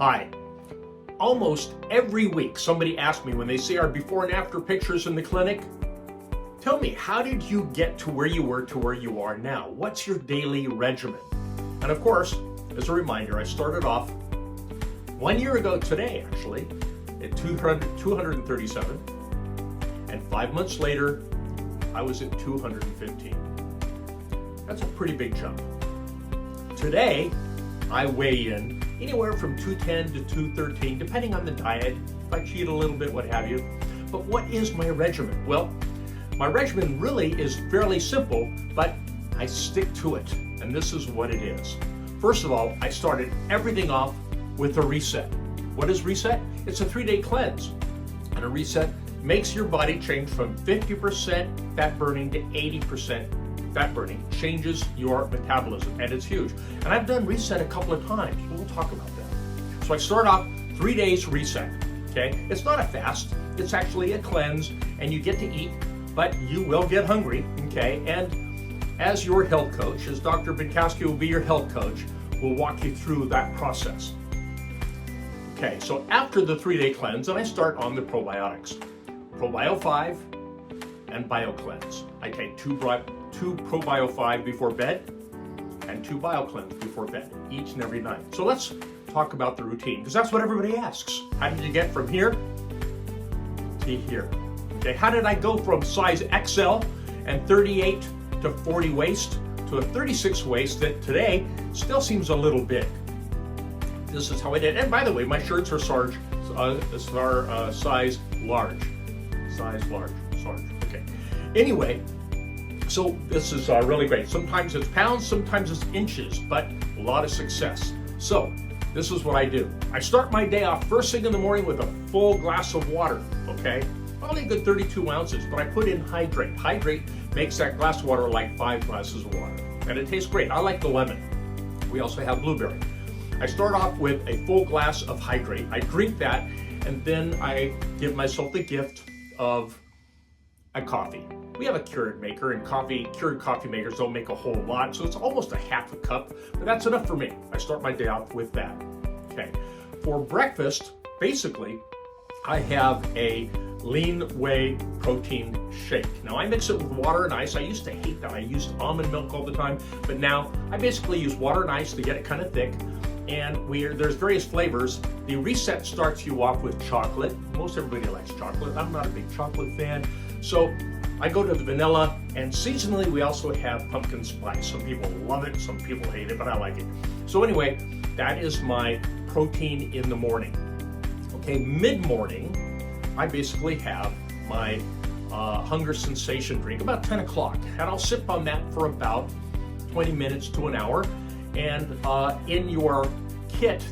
Hi. Almost every week somebody asks me when they see our before and after pictures in the clinic, tell me, how did you get to where you were to where you are now? What's your daily regimen? And of course, as a reminder, I started off 1 year ago today, actually, at 237, and 5 months later, I was at 215. That's a pretty big jump. Today, I weigh in anywhere from 210 to 213, depending on the diet, if I cheat a little bit, what have you. But what is my regimen? Well, my regimen really is fairly simple, but I stick to it, and this is what it is. First of all, I started everything off with a reset. What is reset? It's a 3-day cleanse, and a reset makes your body change from 50% fat burning to 80% fat burning, changes your metabolism, and it's huge. And I've done reset a couple of times. We'll talk about that. So I start off 3 days reset, okay? It's not a fast, it's actually a cleanse, and you get to eat, but you will get hungry, okay? And as your health coach, as Dr. Binkowski will be your health coach, we'll walk you through that process. Okay, so after the 3-day cleanse, then I start on the probiotics. Probio 5 and BioCleanse. I take two Probio 5 before bed and 2 BioCleanse before bed, each and every night. So let's talk about the routine, because that's what everybody asks. How did you get from here to here? Okay, how did I go from size XL and 38 to 40 waist to a 36 waist that today still seems a little big? This is how I did. And by the way, my shirts are size large. Size large, okay. Anyway, so this is really great. Sometimes it's pounds, sometimes it's inches, but a lot of success. So this is what I do. I start my day off first thing in the morning with a full glass of water, okay? Probably a good 32 ounces, but I put in hydrate. Hydrate makes that glass of water like 5 glasses of water, and it tastes great. I like the lemon. We also have blueberry. I start off with a full glass of hydrate. I drink that, and then I give myself the gift of a coffee. We have a Keurig maker, and Keurig coffee makers don't make a whole lot, so it's almost a half a cup, but that's enough for me. I start my day off with that. Okay. For breakfast, basically, I have a lean whey protein shake. Now I mix it with water and ice. I used to hate that. I used almond milk all the time, but now I basically use water and ice to get it kind of thick. And there's various flavors. The reset starts you off with chocolate. Most everybody likes chocolate. I'm not a big chocolate fan. So I go to the vanilla, and seasonally we also have pumpkin spice. Some people love it, some people hate it, but I like it. So anyway, that is my protein in the morning. Okay, mid-morning, I basically have my hunger sensation drink about 10 o'clock. And I'll sip on that for about 20 minutes to an hour. And in your kit,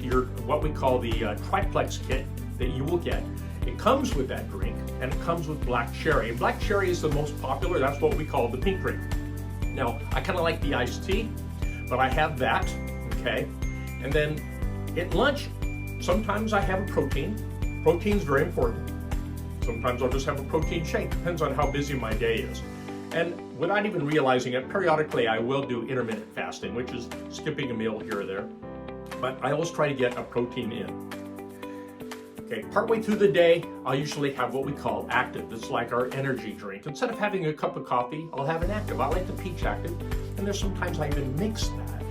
what we call the triplex kit that you will get, it comes with that drink, and it comes with black cherry. And black cherry is the most popular. That's what we call the pink drink. Now, I kind of like the iced tea, but I have that, okay? And then at lunch, sometimes I have a protein. Protein's very important. Sometimes I'll just have a protein shake. Depends on how busy my day is. And without even realizing it, periodically I will do intermittent fasting, which is skipping a meal here or there. But I always try to get a protein in. Okay, partway through the day, I'll usually have what we call active. It's like our energy drink. Instead of having a cup of coffee, I'll have an active. I like the peach active. And there's sometimes I even mix that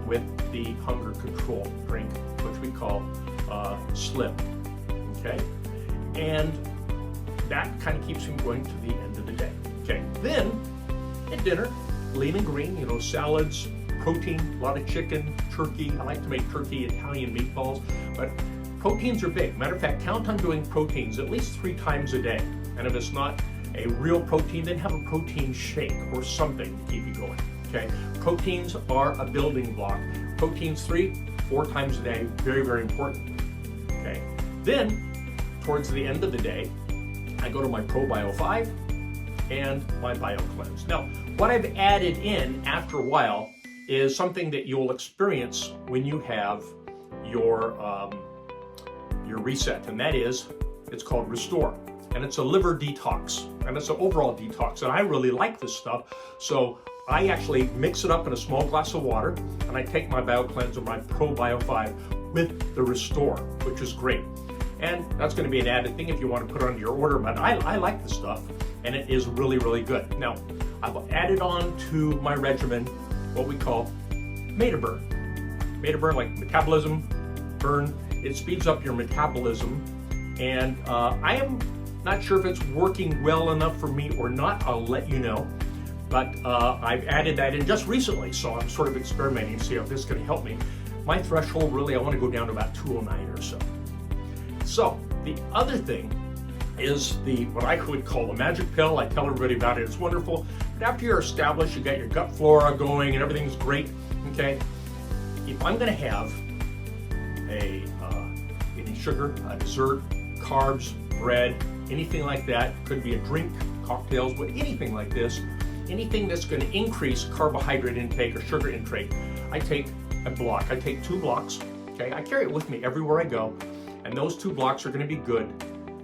with the hunger control drink, which we call Slip. Okay, and that kind of keeps me going to the end of the day. Okay, then at dinner, lean and green, salads, protein, a lot of chicken, turkey. I like to make turkey Italian meatballs, but proteins are big. Matter of fact, count on doing proteins at least 3 times a day. And if it's not a real protein, then have a protein shake or something to keep you going. Okay, proteins are a building block. Proteins 3-4 times a day, very, very important. Okay, then towards the end of the day, I go to my Probio 5 and my BioCleanse. Now, what I've added in after a while is something that you'll experience when you have your reset, and that is, it's called Restore, and it's a liver detox, and it's an overall detox, and I really like this stuff, so I actually mix it up in a small glass of water, and I take my BioCleanse or my Probio 5 with the Restore, which is great. And that's going to be an added thing if you want to put it on your order, but I like the stuff, and it is really, really good. Now, I've added on to my regimen what we call Metaburn. Metaburn, like metabolism, burn, it speeds up your metabolism, and I am not sure if it's working well enough for me or not. I'll let you know. But I've added that in just recently, so I'm sort of experimenting to see if this is going to help me. My threshold, really, I want to go down to about 209 or so. So the other thing is what I would call the magic pill. I tell everybody about it. It's wonderful. But after you're established, you got your gut flora going and everything's great, okay? If I'm going to have any sugar, a dessert, carbs, bread, anything like that, could be a drink, cocktails, but anything like this, anything that's going to increase carbohydrate intake or sugar intake, I take a block. I take 2 blocks, okay? I carry it with me everywhere I go, and those 2 blocks are going to be good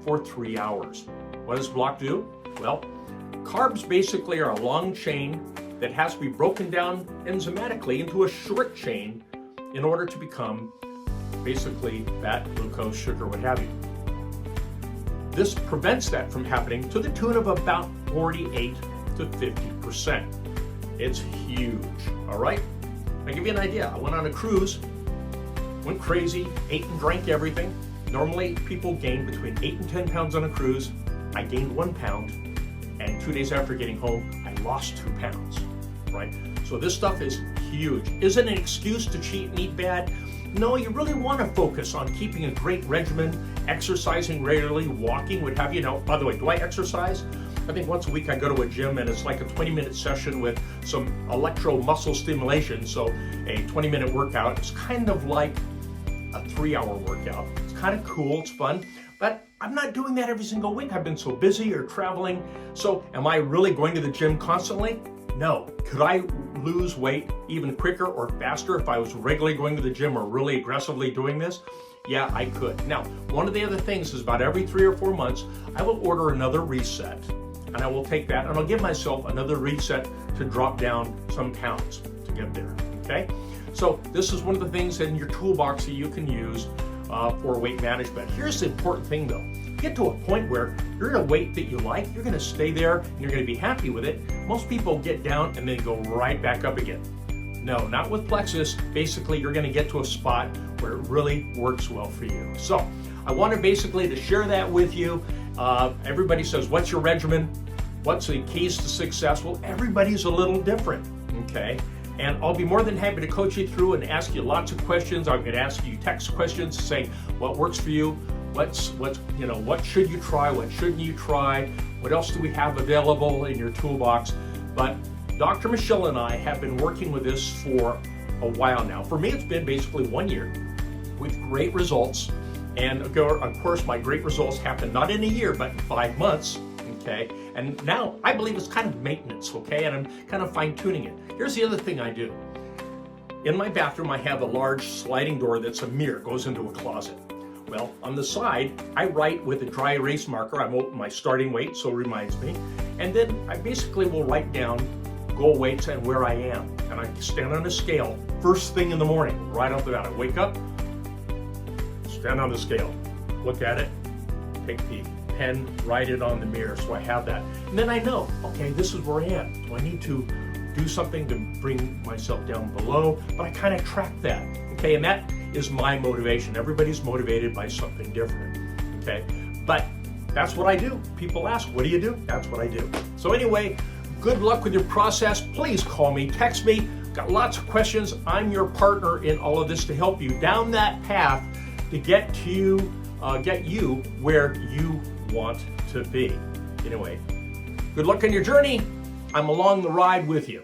for 3 hours. What does block do? Well, carbs basically are a long chain that has to be broken down enzymatically into a short chain in order to become basically fat, glucose, sugar, what have you. This prevents that from happening to the tune of about 48 to 50%. It's huge, all right? I'll give you an idea. I went on a cruise, went crazy, ate and drank everything. Normally, people gain between 8 and 10 pounds on a cruise. I gained 1 pound, and 2 days after getting home, I lost 2 pounds, right? So this stuff is huge. Is it an excuse to cheat and eat bad? No, you really want to focus on keeping a great regimen, exercising regularly, walking, what have you. Now, by the way, do I exercise? I think once a week I go to a gym, and it's like a 20-minute session with some electro muscle stimulation. So a 20-minute workout is kind of like a 3-hour workout. It's kind of cool, it's fun, but I'm not doing that every single week. I've been so busy or traveling. So am I really going to the gym constantly? No. Could I lose weight even quicker or faster if I was regularly going to the gym or really aggressively doing this? Yeah, I could. Now, one of the other things is about every 3 or 4 months, I will order another reset, and I will take that and I'll give myself another reset to drop down some pounds to get there, okay? So this is one of the things in your toolbox that you can use for weight management. Here's the important thing though. Get to a point where you're at a weight that you like, you're going to stay there, and you're going to be happy with it. Most people get down and then go right back up again. No, not with Plexus. Basically, you're going to get to a spot where it really works well for you. So I wanted basically to share that with you. Everybody says, what's your regimen? What's the keys to success? Well, everybody's a little different, okay? And I'll be more than happy to coach you through and ask you lots of questions. I'm going to ask you text questions saying what works for you. What should you try? What shouldn't you try? What else do we have available in your toolbox? But Dr. Michelle and I have been working with this for a while now. For me, it's been basically 1 year with great results. And of course, my great results happen not in a year, but in 5 months, okay? And now I believe it's kind of maintenance, okay? And I'm kind of fine tuning it. Here's the other thing I do. In my bathroom, I have a large sliding door that's a mirror, goes into a closet. Well, on the side, I write with a dry erase marker. I'm my starting weight, so it reminds me. And then I basically will write down goal weights and where I am. And I stand on a scale first thing in the morning, right off the bat. I wake up, stand on the scale, look at it, take the pen, write it on the mirror, so I have that. And then I know, okay, this is where I am. Do I need to do something to bring myself down below? But I kind of track that, okay? And that is my motivation. Everybody's motivated by something different, okay? But that's what I do. People ask, what do you do? That's what I do. So anyway, good luck with your process. Please call me, text me. Got lots of questions. I'm your partner in all of this to help you down that path to get you where you want to be. Anyway, good luck on your journey. I'm along the ride with you.